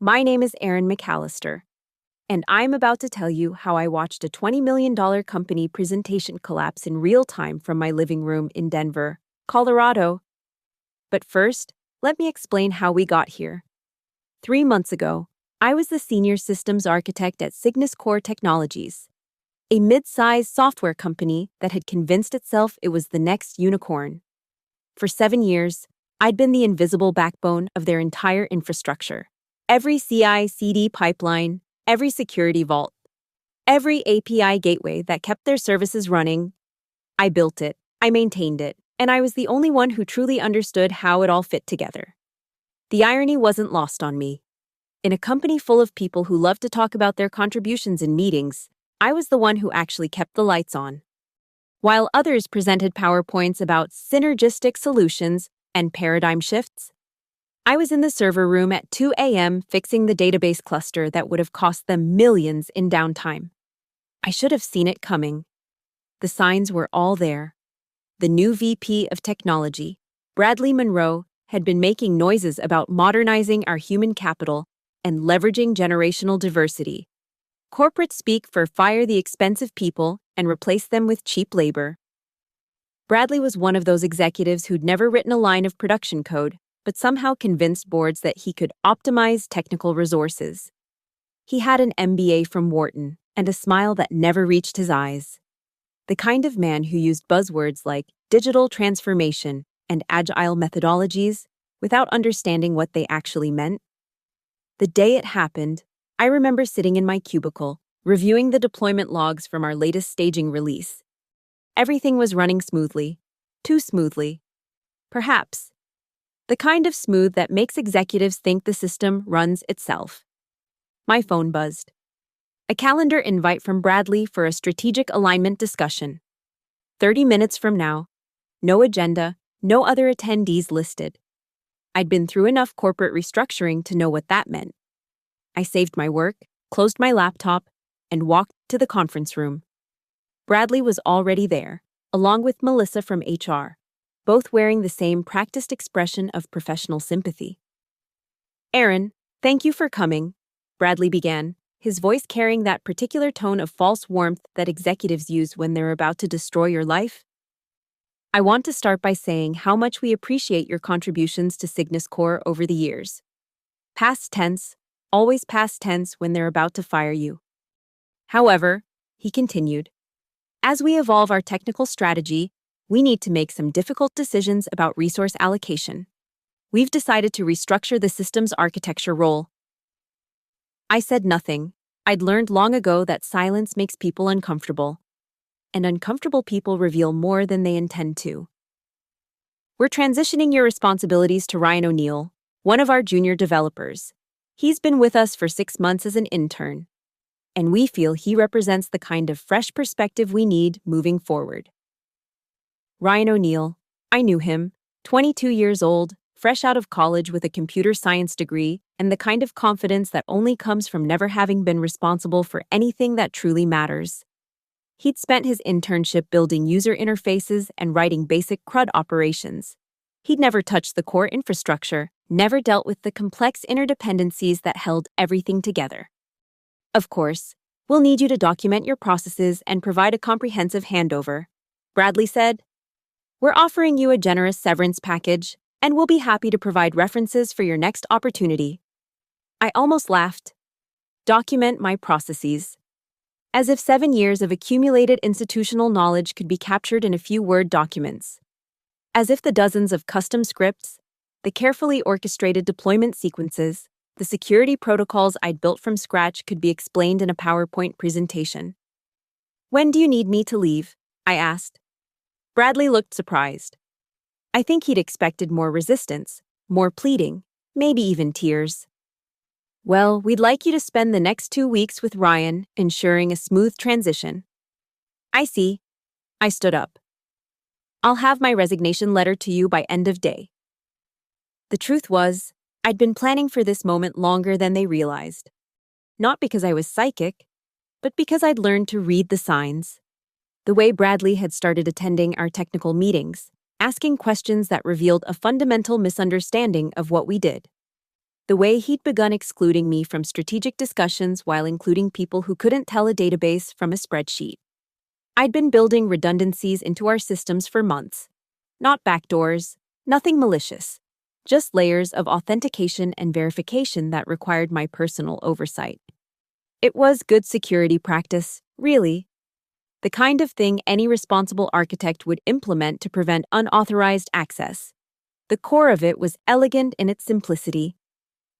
My name is Erin McAllister, and I'm about to tell you how I watched a $20 million company presentation collapse in real time from my living room in Denver, Colorado. But first, let me explain how we got here. 3 months ago, I was the senior systems architect at Cygnus Core Technologies, a mid-sized software company that had convinced itself it was the next unicorn. For 7 years, I'd been the invisible backbone of their entire infrastructure. Every CI/CD pipeline, every security vault, every API gateway that kept their services running, I built it, I maintained it, and I was the only one who truly understood how it all fit together. The irony wasn't lost on me. In a company full of people who love to talk about their contributions in meetings, I was the one who actually kept the lights on. While others presented PowerPoints about synergistic solutions and paradigm shifts, I was in the server room at 2 a.m. fixing the database cluster that would have cost them millions in downtime. I should have seen it coming. The signs were all there. The new VP of Technology, Bradley Monroe, had been making noises about modernizing our human capital and leveraging generational diversity. Corporate speak for fire the expensive people and replace them with cheap labor. Bradley was one of those executives who'd never written a line of production code, but somehow convinced boards that he could optimize technical resources. He had an MBA from Wharton and a smile that never reached his eyes. The kind of man who used buzzwords like digital transformation and agile methodologies without understanding what they actually meant. The day it happened, I remember sitting in my cubicle, reviewing the deployment logs from our latest staging release. Everything was running smoothly, too smoothly. Perhaps. The kind of smooth that makes executives think the system runs itself. My phone buzzed. A calendar invite from Bradley for a strategic alignment discussion. 30 minutes from now. No agenda, no other attendees listed. I'd been through enough corporate restructuring to know what that meant. I saved my work, closed my laptop, and walked to the conference room. Bradley was already there, along with Melissa from HR, both wearing the same practiced expression of professional sympathy. "Erin, thank you for coming," Bradley began, his voice carrying that particular tone of false warmth that executives use when they're about to destroy your life. "I want to start by saying how much we appreciate your contributions to Cygnus Core over the years. Past tense, always past tense when they're about to fire you. However," he continued, "as we evolve our technical strategy, we need to make some difficult decisions about resource allocation. We've decided to restructure the systems architecture role." I said nothing. I'd learned long ago that silence makes people uncomfortable, and uncomfortable people reveal more than they intend to. "We're transitioning your responsibilities to Ryan O'Neill, one of our junior developers. He's been with us for 6 months as an intern, and we feel he represents the kind of fresh perspective we need moving forward." Ryan O'Neill, I knew him, 22 years old, fresh out of college with a computer science degree, and the kind of confidence that only comes from never having been responsible for anything that truly matters. He'd spent his internship building user interfaces and writing basic CRUD operations. He'd never touched the core infrastructure, never dealt with the complex interdependencies that held everything together. "Of course, we'll need you to document your processes and provide a comprehensive handover," Bradley said. "We're offering you a generous severance package, and we'll be happy to provide references for your next opportunity." I almost laughed. Document my processes. As if 7 years of accumulated institutional knowledge could be captured in a few Word documents. As if the dozens of custom scripts, the carefully orchestrated deployment sequences, the security protocols I'd built from scratch could be explained in a PowerPoint presentation. "When do you need me to leave?" I asked. Bradley looked surprised. I think he'd expected more resistance, more pleading, maybe even tears. "Well, we'd like you to spend the next 2 weeks with Ryan, ensuring a smooth transition." "I see." I stood up. "I'll have my resignation letter to you by end of day." The truth was, I'd been planning for this moment longer than they realized. Not because I was psychic, but because I'd learned to read the signs. The way Bradley had started attending our technical meetings, asking questions that revealed a fundamental misunderstanding of what we did. The way he'd begun excluding me from strategic discussions while including people who couldn't tell a database from a spreadsheet. I'd been building redundancies into our systems for months. Not backdoors, nothing malicious, just layers of authentication and verification that required my personal oversight. It was good security practice, really. The kind of thing any responsible architect would implement to prevent unauthorized access. The core of it was elegant in its simplicity.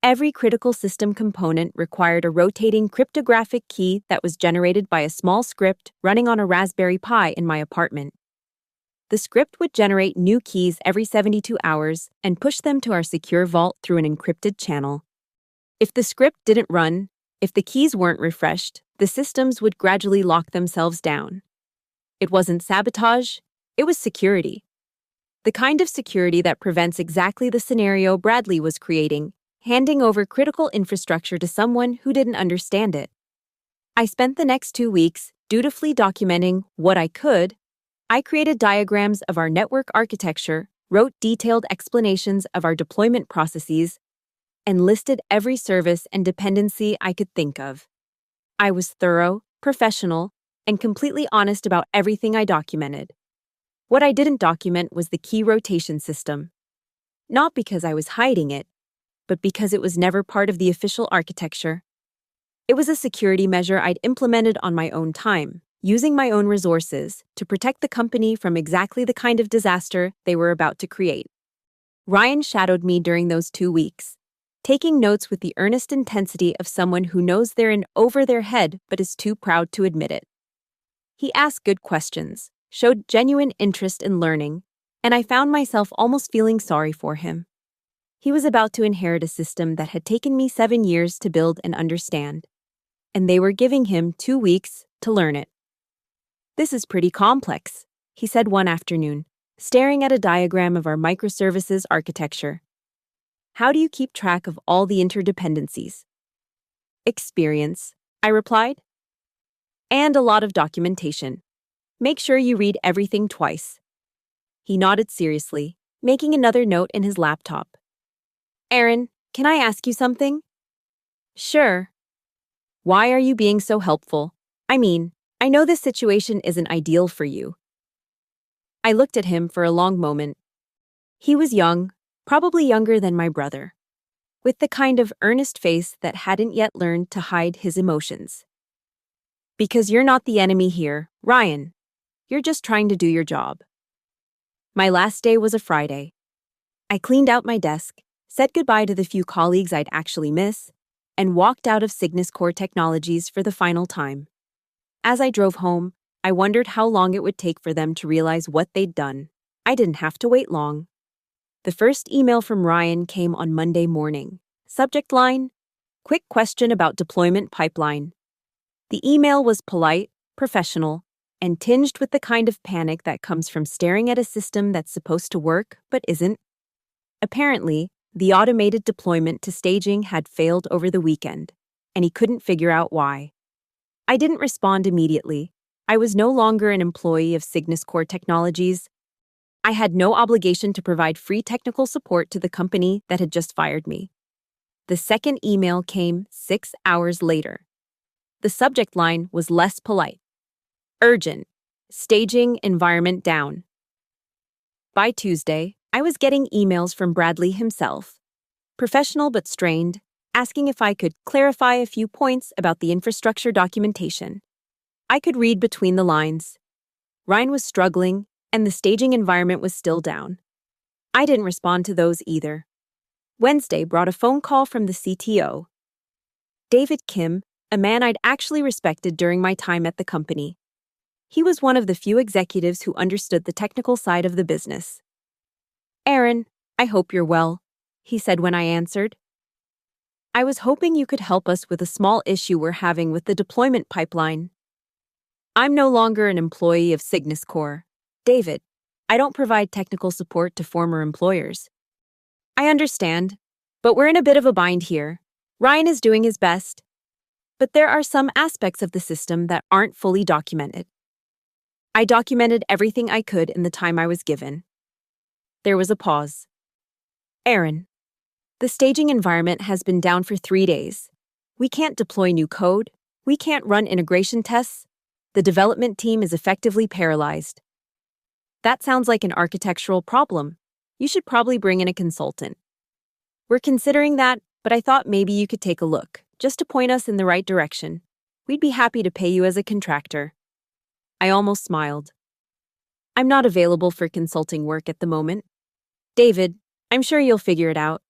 Every critical system component required a rotating cryptographic key that was generated by a small script running on a Raspberry Pi in my apartment. The script would generate new keys every 72 hours and push them to our secure vault through an encrypted channel. If the script didn't run, if the keys weren't refreshed, the systems would gradually lock themselves down. It wasn't sabotage, it was security. The kind of security that prevents exactly the scenario Bradley was creating, handing over critical infrastructure to someone who didn't understand it. I spent the next 2 weeks dutifully documenting what I could. I created diagrams of our network architecture, wrote detailed explanations of our deployment processes, and listed every service and dependency I could think of. I was thorough, professional, and completely honest about everything I documented. What I didn't document was the key rotation system. Not because I was hiding it, but because it was never part of the official architecture. It was a security measure I'd implemented on my own time, using my own resources to protect the company from exactly the kind of disaster they were about to create. Ryan shadowed me during those 2 weeks, taking notes with the earnest intensity of someone who knows they're in over their head but is too proud to admit it. He asked good questions, showed genuine interest in learning, and I found myself almost feeling sorry for him. He was about to inherit a system that had taken me 7 years to build and understand, and they were giving him 2 weeks to learn it. "This is pretty complex," he said one afternoon, staring at a diagram of our microservices architecture. "How do you keep track of all the interdependencies?" "Experience," I replied. "And a lot of documentation. Make sure you read everything twice." He nodded seriously, making another note in his laptop. "Aaron, can I ask you something?" "Sure." "Why are you being so helpful? I mean, I know this situation isn't ideal for you." I looked at him for a long moment. He was young, probably younger than my brother, with the kind of earnest face that hadn't yet learned to hide his emotions. "Because you're not the enemy here, Ryan. You're just trying to do your job." My last day was a Friday. I cleaned out my desk, said goodbye to the few colleagues I'd actually miss, and walked out of Cygnus Core Technologies for the final time. As I drove home, I wondered how long it would take for them to realize what they'd done. I didn't have to wait long. The first email from Ryan came on Monday morning. Subject line: "Quick question about deployment pipeline." The email was polite, professional, and tinged with the kind of panic that comes from staring at a system that's supposed to work but isn't. Apparently, the automated deployment to staging had failed over the weekend, and he couldn't figure out why. I didn't respond immediately. I was no longer an employee of Cygnus Core Technologies. I had no obligation to provide free technical support to the company that had just fired me. The second email came 6 hours later. The subject line was less polite. "Urgent. Staging environment down." By Tuesday, I was getting emails from Bradley himself, professional but strained, asking if I could clarify a few points about the infrastructure documentation. I could read between the lines. Ryan was struggling, and the staging environment was still down. I didn't respond to those either. Wednesday brought a phone call from the CTO. David Kim, a man I'd actually respected during my time at the company. He was one of the few executives who understood the technical side of the business. "Aaron, I hope you're well," he said when I answered. "I was hoping you could help us with a small issue we're having with the deployment pipeline. I'm no longer an employee of Cygnus Core. David, I don't provide technical support to former employers." "I understand, but we're in a bit of a bind here. Ryan is doing his best, but there are some aspects of the system that aren't fully documented." I documented everything I could in the time I was given. There was a pause. "Aaron, The staging environment has been down for 3 days. We can't deploy new code. We can't run integration tests. The development team is effectively paralyzed. That sounds like an architectural problem. You should probably bring in a consultant. We're considering that, but I thought maybe you could take a look, just to point us in the right direction. We'd be happy to pay you as a contractor. I almost smiled. I'm not available for consulting work at the moment. David, I'm sure you'll figure it out.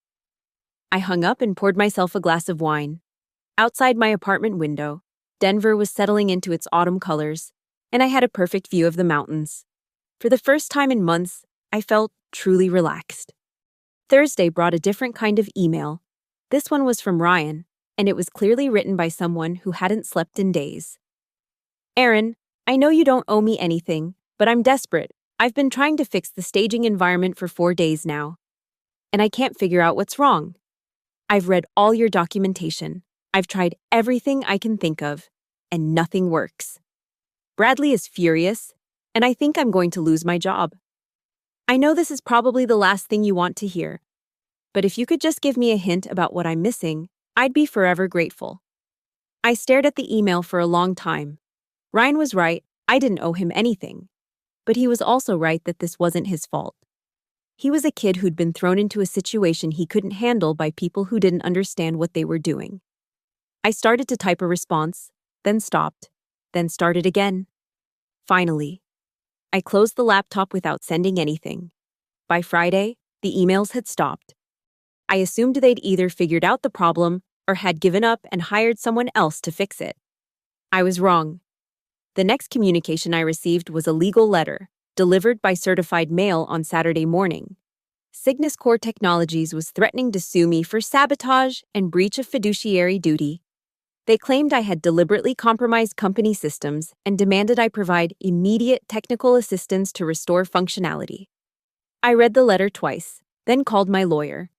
I hung up and poured myself a glass of wine. Outside my apartment window, Denver was settling into its autumn colors, and I had a perfect view of the mountains. For the first time in months, I felt truly relaxed. Thursday brought a different kind of email. This one was from Ryan, and it was clearly written by someone who hadn't slept in days. Aaron, I know you don't owe me anything, but I'm desperate. I've been trying to fix the staging environment for 4 days now, and I can't figure out what's wrong. I've read all your documentation. I've tried everything I can think of, and nothing works. Bradley is furious, and I think I'm going to lose my job. I know this is probably the last thing you want to hear, but if you could just give me a hint about what I'm missing, I'd be forever grateful. I stared at the email for a long time. Ryan was right, I didn't owe him anything. But he was also right that this wasn't his fault. He was a kid who'd been thrown into a situation he couldn't handle by people who didn't understand what they were doing. I started to type a response, then stopped, then started again. Finally, I closed the laptop without sending anything. By Friday, the emails had stopped. I assumed they'd either figured out the problem or had given up and hired someone else to fix it. I was wrong. The next communication I received was a legal letter, delivered by certified mail on Saturday morning. Cygnus Core Technologies was threatening to sue me for sabotage and breach of fiduciary duty. They claimed I had deliberately compromised company systems and demanded I provide immediate technical assistance to restore functionality. I read the letter twice, then called my lawyer.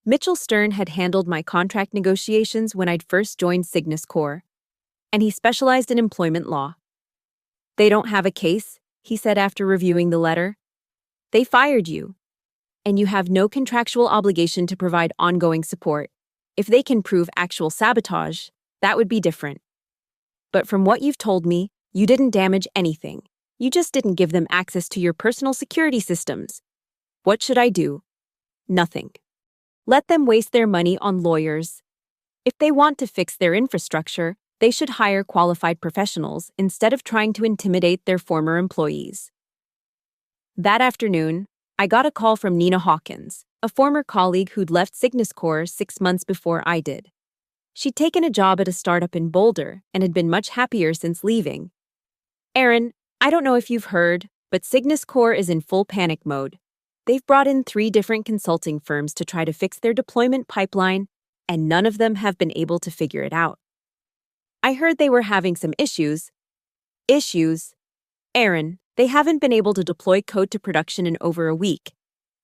Mitchell Stern had handled my contract negotiations when I'd first joined Cygnus Core, and he specialized in employment law. They don't have a case, he said after reviewing the letter. They fired you, and you have no contractual obligation to provide ongoing support. If they can prove actual sabotage, that would be different. But from what you've told me, you didn't damage anything. You just didn't give them access to your personal security systems. What should I do? Nothing. Let them waste their money on lawyers. If they want to fix their infrastructure, they should hire qualified professionals instead of trying to intimidate their former employees. That afternoon, I got a call from Nina Hawkins, a former colleague who'd left Cygnus Core 6 months before I did. She'd taken a job at a startup in Boulder and had been much happier since leaving. Aaron, I don't know if you've heard, but Cygnus Core is in full panic mode. They've brought in 3 different consulting firms to try to fix their deployment pipeline, and none of them have been able to figure it out. I heard they were having some issues. Issues? Aaron, they haven't been able to deploy code to production in over a week.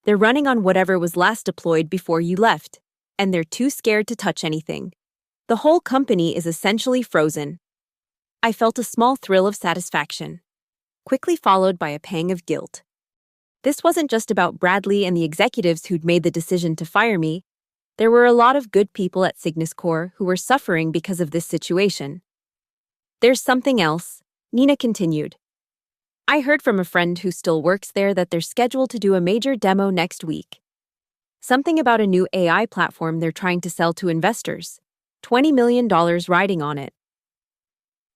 They're running on whatever was last deployed before you left, and they're too scared to touch anything. The whole company is essentially frozen. I felt a small thrill of satisfaction, quickly followed by a pang of guilt. This wasn't just about Bradley and the executives who'd made the decision to fire me. There were a lot of good people at Cygnus Core who were suffering because of this situation. There's something else, Nina continued. I heard from a friend who still works there that they're scheduled to do a major demo next week. Something about a new AI platform they're trying to sell to investors. $20 million riding on it.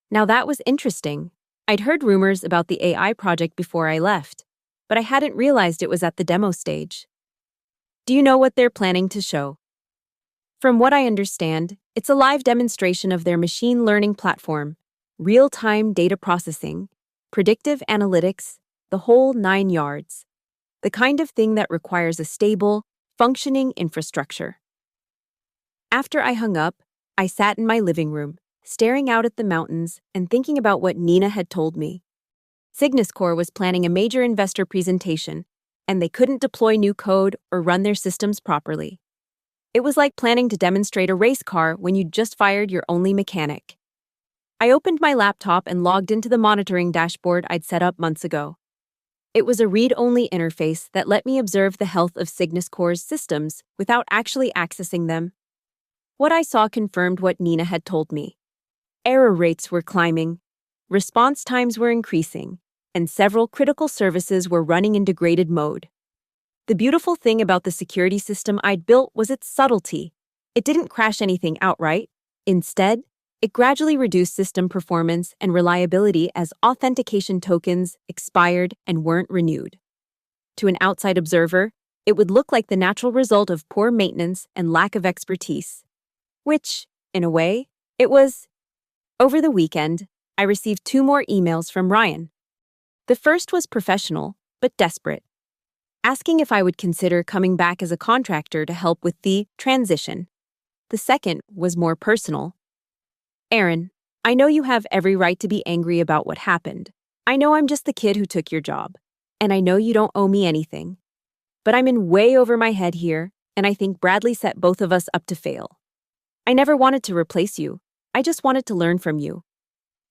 Now that was interesting. I'd heard rumors about the AI project before I left, but I hadn't realized it was at the demo stage. Do you know what they're planning to show? From what I understand, it's a live demonstration of their machine learning platform, real-time data processing, predictive analytics, the whole 9 yards. The kind of thing that requires a stable, functioning infrastructure. After I hung up, I sat in my living room, staring out at the mountains and thinking about what Nina had told me. Cygnus Core was planning a major investor presentation, and they couldn't deploy new code or run their systems properly. It was like planning to demonstrate a race car when you'd just fired your only mechanic. I opened my laptop and logged into the monitoring dashboard I'd set up months ago. It was a read-only interface that let me observe the health of Cygnus Core's systems without actually accessing them. What I saw confirmed what Nina had told me. Error rates were climbing, response times were increasing, and several critical services were running in degraded mode. The beautiful thing about the security system I'd built was its subtlety. It didn't crash anything outright. Instead, it gradually reduced system performance and reliability as authentication tokens expired and weren't renewed. To an outside observer, it would look like the natural result of poor maintenance and lack of expertise. Which, in a way, it was. Over the weekend, I received 2 more emails from Ryan. The first was professional, but desperate, asking if I would consider coming back as a contractor to help with the transition. The second was more personal. Aaron, I know you have every right to be angry about what happened. I know I'm just the kid who took your job, and I know you don't owe me anything. But I'm in way over my head here, and I think Bradley set both of us up to fail. I never wanted to replace you. I just wanted to learn from you.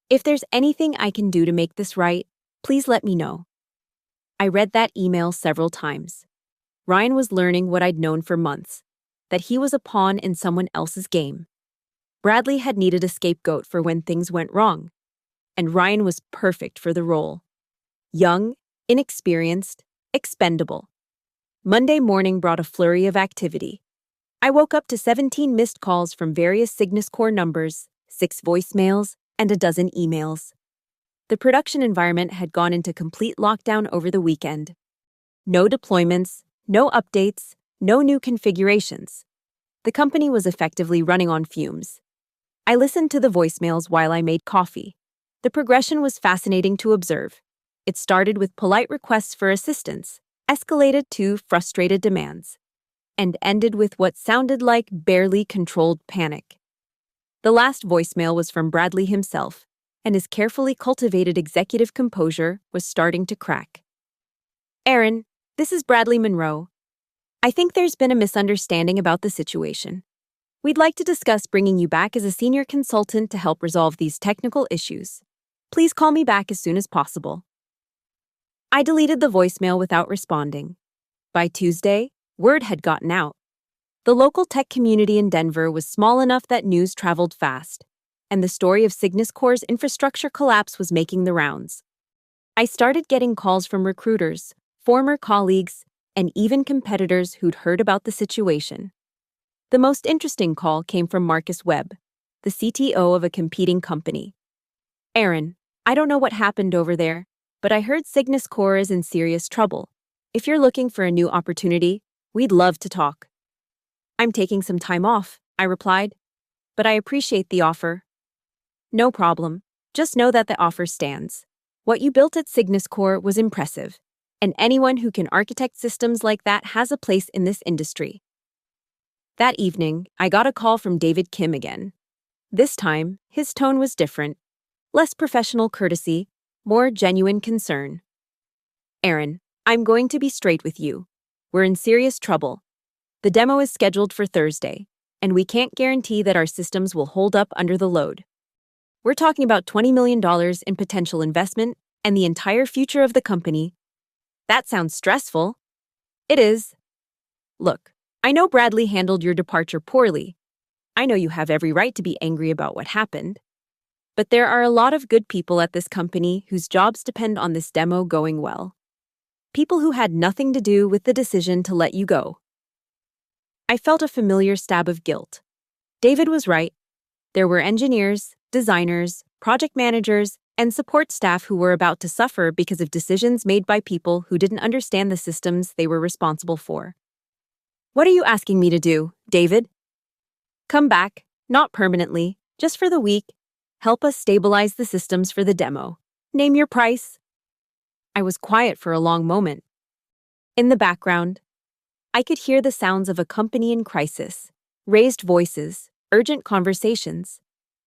If there's anything I can do to make this right, please let me know. I read that email several times. Ryan was learning what I'd known for months, that he was a pawn in someone else's game. Bradley had needed a scapegoat for when things went wrong, and Ryan was perfect for the role. Young, inexperienced, expendable. Monday morning brought a flurry of activity. I woke up to 17 missed calls from various Cygnus Core numbers, 6 voicemails, and a dozen emails. The production environment had gone into complete lockdown over the weekend. No deployments, no updates, no new configurations. The company was effectively running on fumes. I listened to the voicemails while I made coffee. The progression was fascinating to observe. It started with polite requests for assistance, escalated to frustrated demands, and ended with what sounded like barely controlled panic. The last voicemail was from Bradley himself, and his carefully cultivated executive composure was starting to crack. Aaron, this is Bradley Monroe. I think there's been a misunderstanding about the situation. We'd like to discuss bringing you back as a senior consultant to help resolve these technical issues. Please call me back as soon as possible. I deleted the voicemail without responding. By Tuesday, word had gotten out. The local tech community in Denver was small enough that news traveled fast, and the story of Cygnus Core's infrastructure collapse was making the rounds. I started getting calls from recruiters, former colleagues, and even competitors who'd heard about the situation. The most interesting call came from Marcus Webb, the CTO of a competing company. Aaron, I don't know what happened over there, but I heard Cygnus Core is in serious trouble. If you're looking for a new opportunity, we'd love to talk. I'm taking some time off, I replied, but I appreciate the offer. No problem. Just know that the offer stands. What you built at Cygnus Core was impressive, and anyone who can architect systems like that has a place in this industry. That evening, I got a call from David Kim again. This time, his tone was different. Less professional courtesy, more genuine concern. Aaron, I'm going to be straight with you. We're in serious trouble. The demo is scheduled for Thursday, and we can't guarantee that our systems will hold up under the load. We're talking about $20 million in potential investment and the entire future of the company. That sounds stressful. It is. Look, I know Bradley handled your departure poorly. I know you have every right to be angry about what happened. But there are a lot of good people at this company whose jobs depend on this demo going well. People who had nothing to do with the decision to let you go. I felt a familiar stab of guilt. David was right. There were engineers, designers, project managers, and support staff who were about to suffer because of decisions made by people who didn't understand the systems they were responsible for. What are you asking me to do, David? Come back, not permanently, just for the week. Help us stabilize the systems for the demo. Name your price. I was quiet for a long moment. In the background, I could hear the sounds of a company in crisis, raised voices, urgent conversations,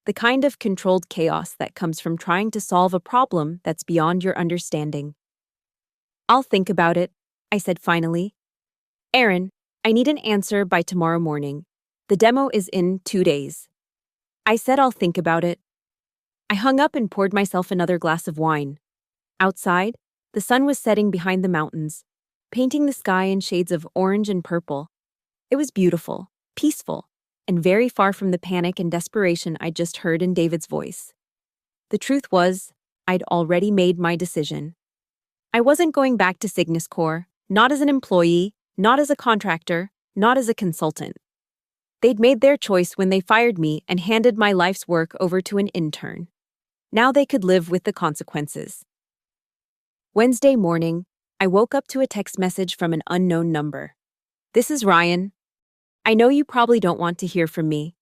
the kind of controlled chaos that comes from trying to solve a problem that's beyond your understanding. I'll think about it, I said finally. Aaron, I need an answer by tomorrow morning. The demo is in 2 days. I said I'll think about it. I hung up and poured myself another glass of wine. Outside, The sun was setting behind the mountains, painting the sky in shades of orange and purple. It was beautiful, peaceful, and very far from the panic and desperation I'd just heard in David's voice. The truth was, I'd already made my decision. I wasn't going back to Cygnus Corp, not as an employee, not as a contractor, not as a consultant. They'd made their choice when they fired me and handed my life's work over to an intern. Now they could live with the consequences. Wednesday morning, I woke up to a text message from an unknown number. "This is Ryan. I know you probably don't want to hear from me,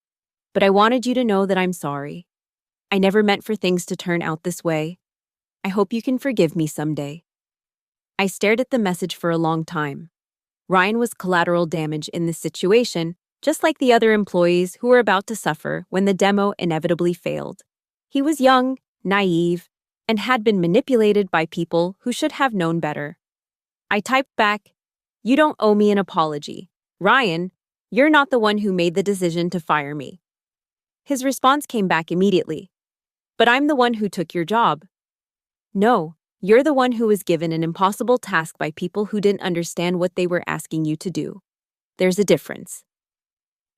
but I wanted you to know that I'm sorry. I never meant for things to turn out this way. I hope you can forgive me someday." I stared at the message for a long time. Ryan was collateral damage in this situation, just like the other employees who were about to suffer when the demo inevitably failed. He was young, naive, and had been manipulated by people who should have known better. I typed back, "You don't owe me an apology. Ryan, you're not the one who made the decision to fire me." His response came back immediately. "But I'm the one who took your job." "No, you're the one who was given an impossible task by people who didn't understand what they were asking you to do. There's a difference."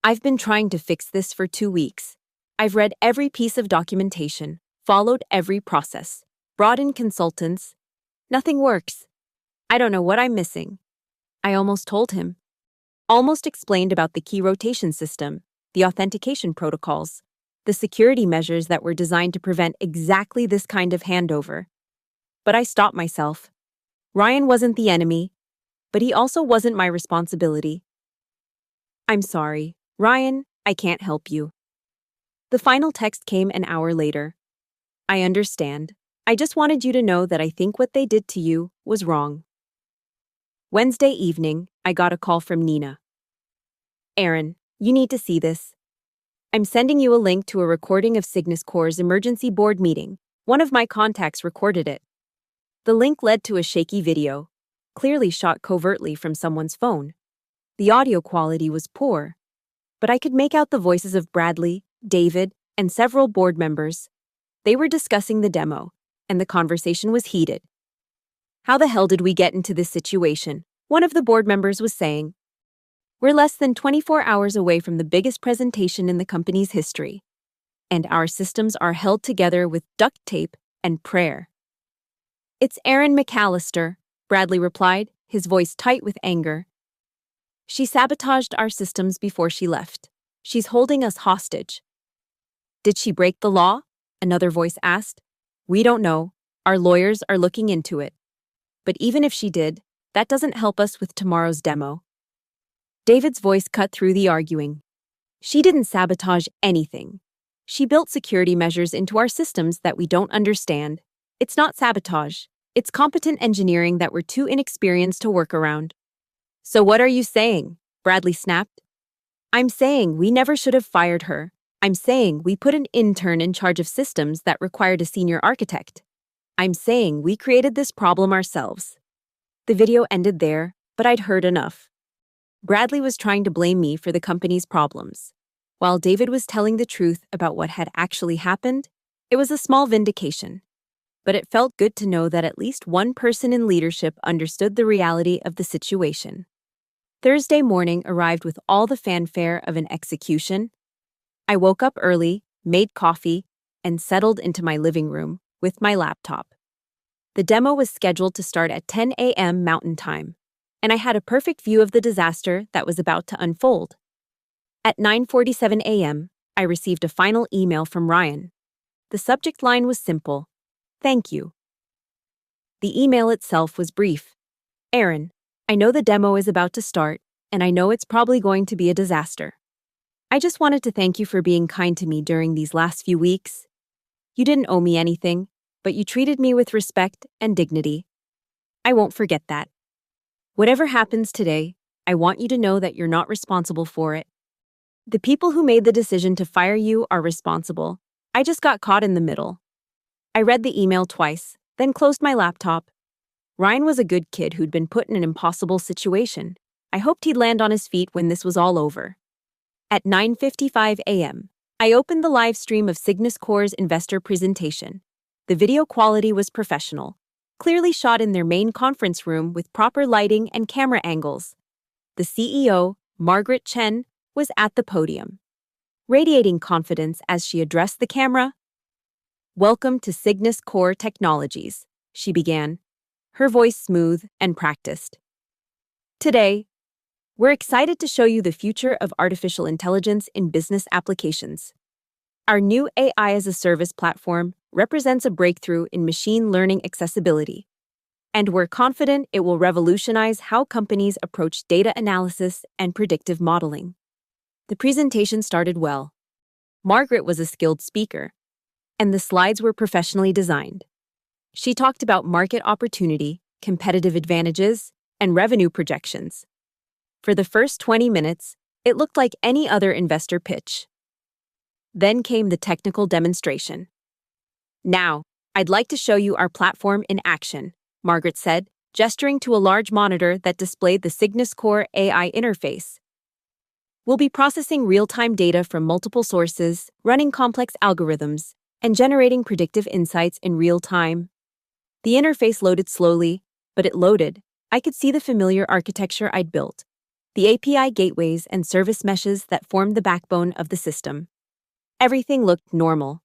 I've been trying to fix this for 2 weeks. I've read every piece of documentation, followed every process, brought in consultants. Nothing works. I don't know what I'm missing. I almost told him. Almost explained about the key rotation system, the authentication protocols, the security measures that were designed to prevent exactly this kind of handover. But I stopped myself. Ryan wasn't the enemy, but he also wasn't my responsibility. "I'm sorry, Ryan, I can't help you." The final text came an hour later. "I understand. I just wanted you to know that I think what they did to you was wrong." Wednesday evening, I got a call from Nina. "Aaron, you need to see this. I'm sending you a link to a recording of Cygnus Corp's emergency board meeting. One of my contacts recorded it." The link led to a shaky video, clearly shot covertly from someone's phone. The audio quality was poor, but I could make out the voices of Bradley, David, and several board members. They were discussing the demo, and the conversation was heated. "How the hell did we get into this situation?" one of the board members was saying. "We're less than 24 hours away from the biggest presentation in the company's history, and our systems are held together with duct tape and prayer." "It's Aaron McAllister," Bradley replied, his voice tight with anger. "She sabotaged our systems before she left. She's holding us hostage." "Did she break the law?" another voice asked. "We don't know. Our lawyers are looking into it. But even if she did, that doesn't help us with tomorrow's demo." David's voice cut through the arguing. "She didn't sabotage anything. She built security measures into our systems that we don't understand. It's not sabotage. It's competent engineering that we're too inexperienced to work around." "So what are you saying?" Bradley snapped. "I'm saying we never should have fired her. I'm saying we put an intern in charge of systems that required a senior architect. I'm saying we created this problem ourselves." The video ended there, but I'd heard enough. Bradley was trying to blame me for the company's problems, while David was telling the truth about what had actually happened. It was a small vindication, but it felt good to know that at least one person in leadership understood the reality of the situation. Thursday morning arrived with all the fanfare of an execution. I woke up early, made coffee, and settled into my living room with my laptop. The demo was scheduled to start at 10 a.m. Mountain Time, and I had a perfect view of the disaster that was about to unfold. At 9:47 a.m., I received a final email from Ryan. The subject line was simple: "Thank you." The email itself was brief. "Aaron, I know the demo is about to start, and I know it's probably going to be a disaster. I just wanted to thank you for being kind to me during these last few weeks. You didn't owe me anything, but you treated me with respect and dignity. I won't forget that. Whatever happens today, I want you to know that you're not responsible for it. The people who made the decision to fire you are responsible. I just got caught in the middle." I read the email twice, then closed my laptop. Ryan was a good kid who'd been put in an impossible situation. I hoped he'd land on his feet when this was all over. At 9:55 a.m., I opened the live stream of Cygnus Corp's investor presentation. The video quality was professional. clearly shot in their main conference room with proper lighting and camera angles. The CEO, Margaret Chen, was at the podium, radiating confidence as she addressed the camera. "Welcome to Cygnus Core Technologies," she began, her voice smooth and practiced. "Today, we're excited to show you the future of artificial intelligence in business applications. Our new AI as a Service platform represents a breakthrough in machine learning accessibility, and we're confident it will revolutionize how companies approach data analysis and predictive modeling." The presentation started well. Margaret was a skilled speaker, and the slides were professionally designed. She talked about market opportunity, competitive advantages, and revenue projections. For the first 20 minutes, it looked like any other investor pitch. Then came the technical demonstration. "Now, I'd like to show you our platform in action," Margaret said, gesturing to a large monitor that displayed the Cygnus Core AI interface. "We'll be processing real-time data from multiple sources, running complex algorithms, and generating predictive insights in real time." The interface loaded slowly, but it loaded. I could see the familiar architecture I'd built, the API gateways and service meshes that formed the backbone of the system. Everything looked normal.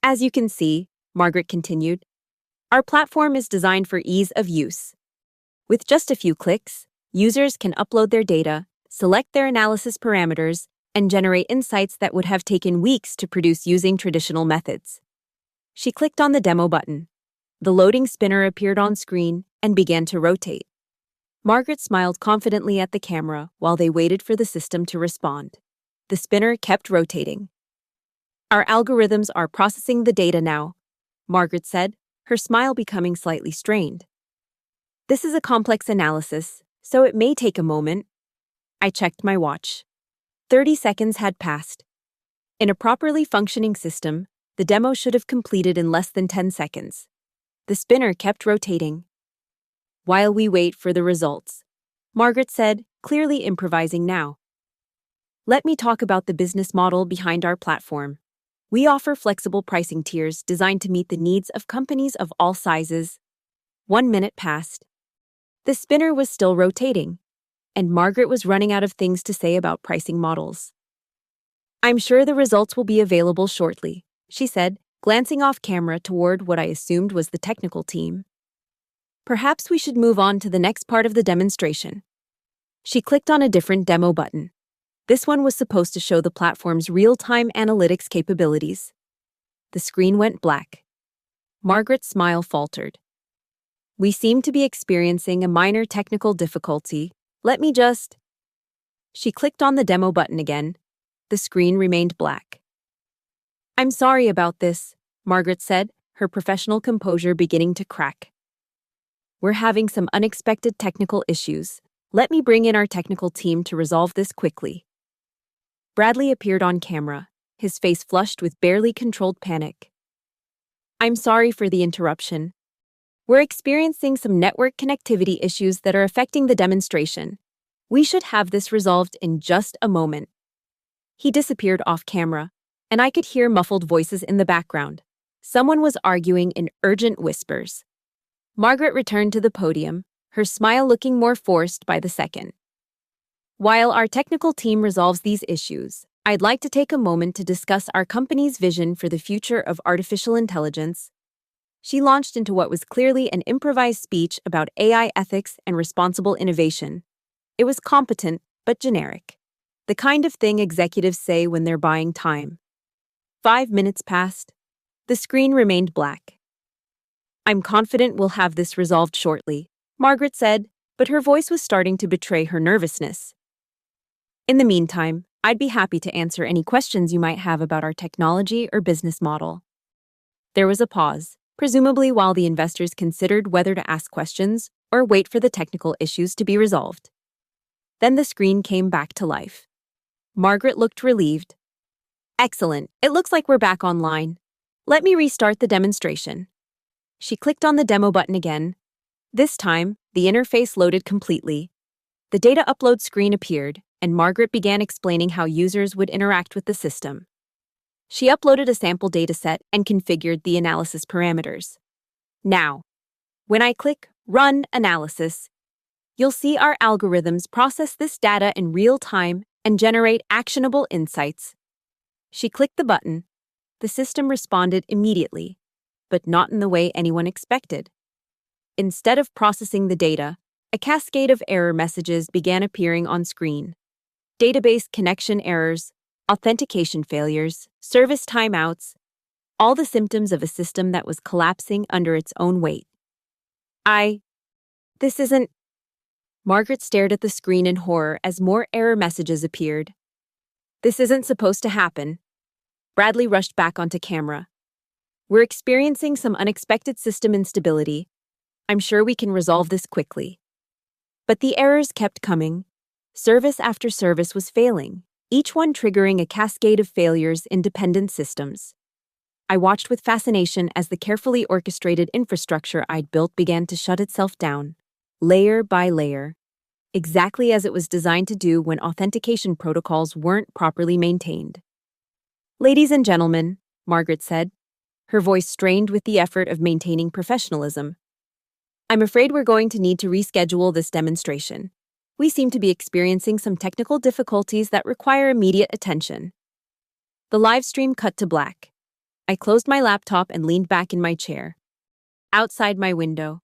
"As you can see," Margaret continued, "our platform is designed for ease of use. With just a few clicks, users can upload their data, select their analysis parameters, and generate insights that would have taken weeks to produce using traditional methods." She clicked on the demo button. The loading spinner appeared on screen and began to rotate. Margaret smiled confidently at the camera while they waited for the system to respond. The spinner kept rotating. "Our algorithms are processing the data now," Margaret said, her smile becoming slightly strained. "This is a complex analysis, so it may take a moment." I checked my watch. 30 seconds had passed. In a properly functioning system, the demo should have completed in less than 10 seconds. The spinner kept rotating. "While we wait for the results," Margaret said, clearly improvising now, "let me talk about the business model behind our platform. We offer flexible pricing tiers designed to meet the needs of companies of all sizes." 1 minute passed. The spinner was still rotating, and Margaret was running out of things to say about pricing models. "I'm sure the results will be available shortly," she said, glancing off camera toward what I assumed was the technical team. "Perhaps we should move on to the next part of the demonstration." She clicked on a different demo button. This one was supposed to show the platform's real-time analytics capabilities. The screen went black. Margaret's smile faltered. "We seem to be experiencing a minor technical difficulty. Let me just..." She clicked on the demo button again. The screen remained black. "I'm sorry about this," Margaret said, her professional composure beginning to crack. "We're having some unexpected technical issues. Let me bring in our technical team to resolve this quickly." Bradley appeared on camera, his face flushed with barely controlled panic. "I'm sorry for the interruption. We're experiencing some network connectivity issues that are affecting the demonstration. We should have this resolved in just a moment." He disappeared off camera, and I could hear muffled voices in the background. Someone was arguing in urgent whispers. Margaret returned to the podium, her smile looking more forced by the second. "While our technical team resolves these issues, I'd like to take a moment to discuss our company's vision for the future of artificial intelligence." She launched into what was clearly an improvised speech about AI ethics and responsible innovation. It was competent, but generic. The kind of thing executives say when they're buying time. 5 minutes passed. The screen remained black. "I'm confident we'll have this resolved shortly," Margaret said, but her voice was starting to betray her nervousness. "In the meantime, I'd be happy to answer any questions you might have about our technology or business model." There was a pause, presumably while the investors considered whether to ask questions or wait for the technical issues to be resolved. Then the screen came back to life. Margaret looked relieved. "Excellent, it looks like we're back online. Let me restart the demonstration." She clicked on the demo button again. This time, the interface loaded completely. The data upload screen appeared, and Margaret began explaining how users would interact with the system. She uploaded a sample dataset and configured the analysis parameters. "Now, When I click Run Analysis, you'll see our algorithms process this data in real time and generate actionable insights. She clicked the button. The system responded immediately, but not in the way anyone expected. Instead of processing the data, a cascade of error messages began appearing on screen. Database connection errors, authentication failures, service timeouts, all the symptoms of a system that was collapsing under its own weight. This isn't... Margaret stared at the screen in horror as more error messages appeared. This isn't supposed to happen. Bradley rushed back onto camera. We're experiencing some unexpected system instability. I'm sure we can resolve this quickly. But the errors kept coming. Service after service was failing, each one triggering a cascade of failures in dependent systems. I watched with fascination as the carefully orchestrated infrastructure I'd built began to shut itself down, layer by layer, exactly as it was designed to do when authentication protocols weren't properly maintained. "Ladies and gentlemen," Margaret said, her voice strained with the effort of maintaining professionalism, "I'm afraid we're going to need to reschedule this demonstration. We seem to be experiencing some technical difficulties that require immediate attention." The live stream cut to black. I closed my laptop and leaned back in my chair. Outside my window,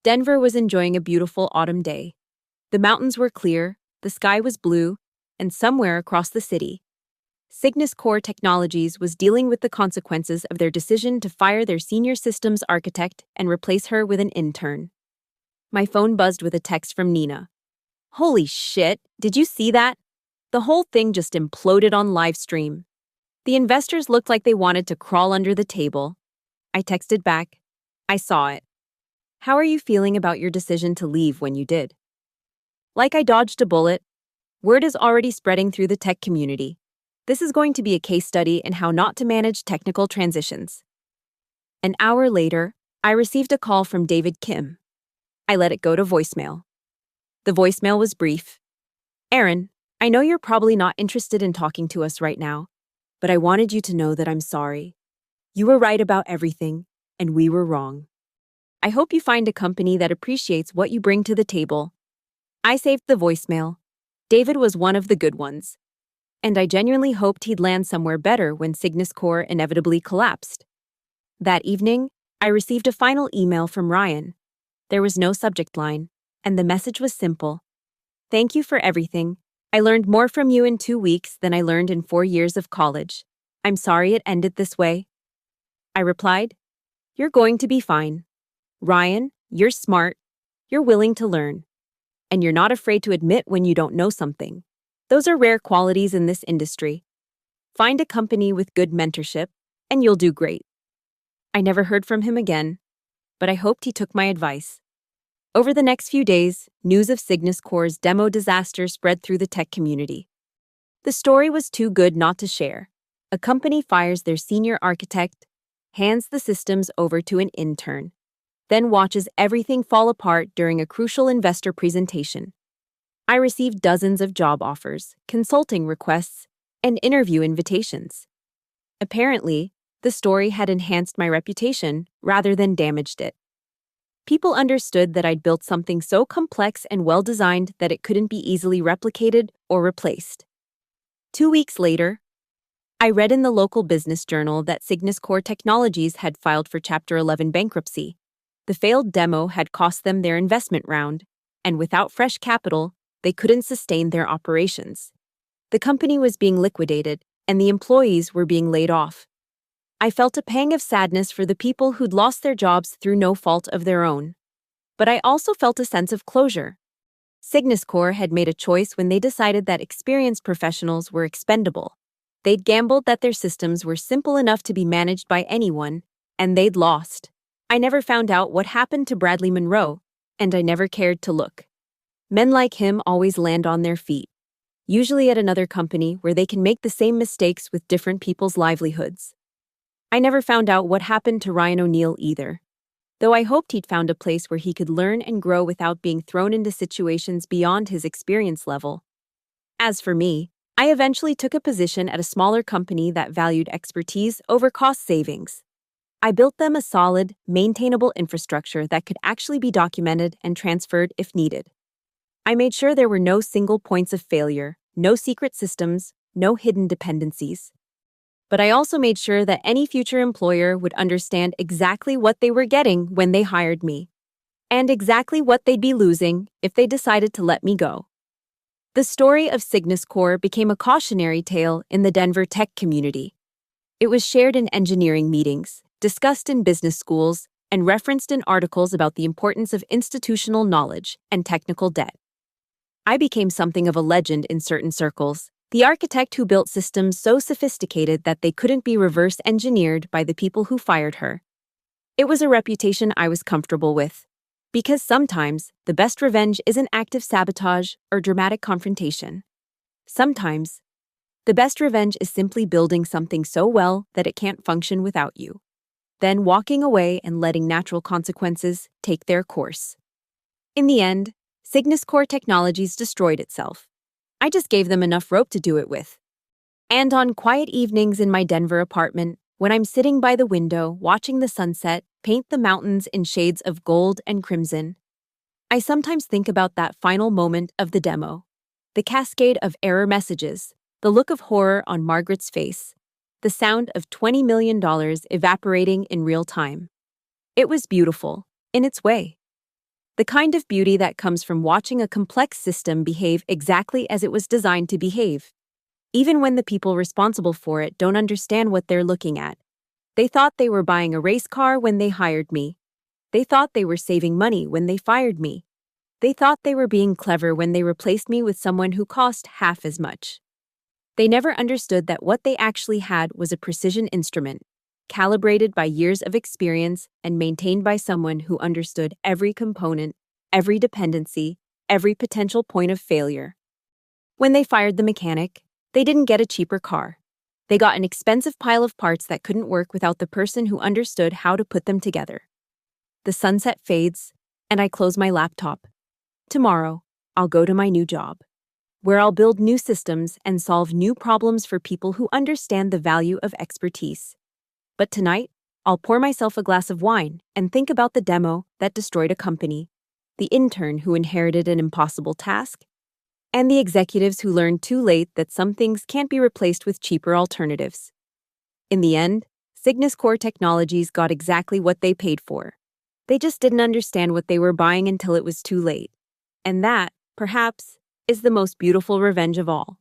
Denver was enjoying a beautiful autumn day. The mountains were clear, the sky was blue, and somewhere across the city, Cygnus Core Technologies was dealing with the consequences of their decision to fire their senior systems architect and replace her with an intern. My phone buzzed with a text from Nina. "Holy shit, did you see that? The whole thing just imploded on live stream. The investors looked like they wanted to crawl under the table." I texted back, "I saw it. How are you feeling about your decision to leave when you did?" Like I dodged a bullet, word is already spreading through the tech community. This is going to be a case study in how not to manage technical transitions. An hour later, I received a call from David Kim. I let it go to voicemail. The voicemail was brief. "Aaron, I know you're probably not interested in talking to us right now, but I wanted you to know that I'm sorry. You were right about everything, and we were wrong. I hope you find a company that appreciates what you bring to the table." I saved the voicemail. David was one of the good ones. And I genuinely hoped he'd land somewhere better when Cygnus Core inevitably collapsed. That evening, I received a final email from Ryan. There was no subject line, and the message was simple. "Thank you for everything. I learned more from you in 2 weeks than I learned in 4 years of college. I'm sorry it ended this way." I replied, "You're going to be fine. Ryan, you're smart, you're willing to learn, and you're not afraid to admit when you don't know something. Those are rare qualities in this industry. Find a company with good mentorship, and you'll do great." I never heard from him again, but I hoped he took my advice. Over the next few days, news of Cygnus Core's demo disaster spread through the tech community. The story was too good not to share. A company fires their senior architect, hands the systems over to an intern, then watches everything fall apart during a crucial investor presentation. I received dozens of job offers, consulting requests, and interview invitations. Apparently, the story had enhanced my reputation rather than damaged it. People understood that I'd built something so complex and well-designed that it couldn't be easily replicated or replaced. 2 weeks later, I read in the local business journal that Cygnus Core Technologies had filed for Chapter 11 bankruptcy. The failed demo had cost them their investment round, and without fresh capital, they couldn't sustain their operations. The company was being liquidated, and the employees were being laid off. I felt a pang of sadness for the people who'd lost their jobs through no fault of their own. But I also felt a sense of closure. Cygnus Core had made a choice when they decided that experienced professionals were expendable. They'd gambled that their systems were simple enough to be managed by anyone, and they'd lost. I never found out what happened to Bradley Monroe, and I never cared to look. Men like him always land on their feet, usually at another company where they can make the same mistakes with different people's livelihoods. I never found out what happened to Ryan O'Neill either, though I hoped he'd found a place where he could learn and grow without being thrown into situations beyond his experience level. As for me, I eventually took a position at a smaller company that valued expertise over cost savings. I built them a solid, maintainable infrastructure that could actually be documented and transferred if needed. I made sure there were no single points of failure, no secret systems, no hidden dependencies. But I also made sure that any future employer would understand exactly what they were getting when they hired me, and exactly what they'd be losing if they decided to let me go. The story of Cygnus Core became a cautionary tale in the Denver tech community. It was shared in engineering meetings, discussed in business schools, and referenced in articles about the importance of institutional knowledge and technical debt. I became something of a legend in certain circles, the architect who built systems so sophisticated that they couldn't be reverse engineered by the people who fired her. It was a reputation I was comfortable with, because sometimes the best revenge isn't active sabotage or dramatic confrontation. Sometimes, the best revenge is simply building something so well that it can't function without you, then walking away and letting natural consequences take their course. In the end, Cygnus Core Technologies destroyed itself. I just gave them enough rope to do it with. And on quiet evenings in my Denver apartment, when I'm sitting by the window watching the sunset paint the mountains in shades of gold and crimson, I sometimes think about that final moment of the demo. The cascade of error messages, the look of horror on Margaret's face, the sound of $20 million evaporating in real time. It was beautiful, in its way. The kind of beauty that comes from watching a complex system behave exactly as it was designed to behave. Even when the people responsible for it don't understand what they're looking at. They thought they were buying a race car when they hired me. They thought they were saving money when they fired me. They thought they were being clever when they replaced me with someone who cost half as much. They never understood that what they actually had was a precision instrument, calibrated by years of experience and maintained by someone who understood every component, every dependency, every potential point of failure. When they fired the mechanic, they didn't get a cheaper car. They got an expensive pile of parts that couldn't work without the person who understood how to put them together. The sunset fades, and I close my laptop. Tomorrow, I'll go to my new job, where I'll build new systems and solve new problems for people who understand the value of expertise. But tonight, I'll pour myself a glass of wine and think about the demo that destroyed a company, the intern who inherited an impossible task, and the executives who learned too late that some things can't be replaced with cheaper alternatives. In the end, Cygnus Core Technologies got exactly what they paid for. They just didn't understand what they were buying until it was too late. And that, perhaps, is the most beautiful revenge of all.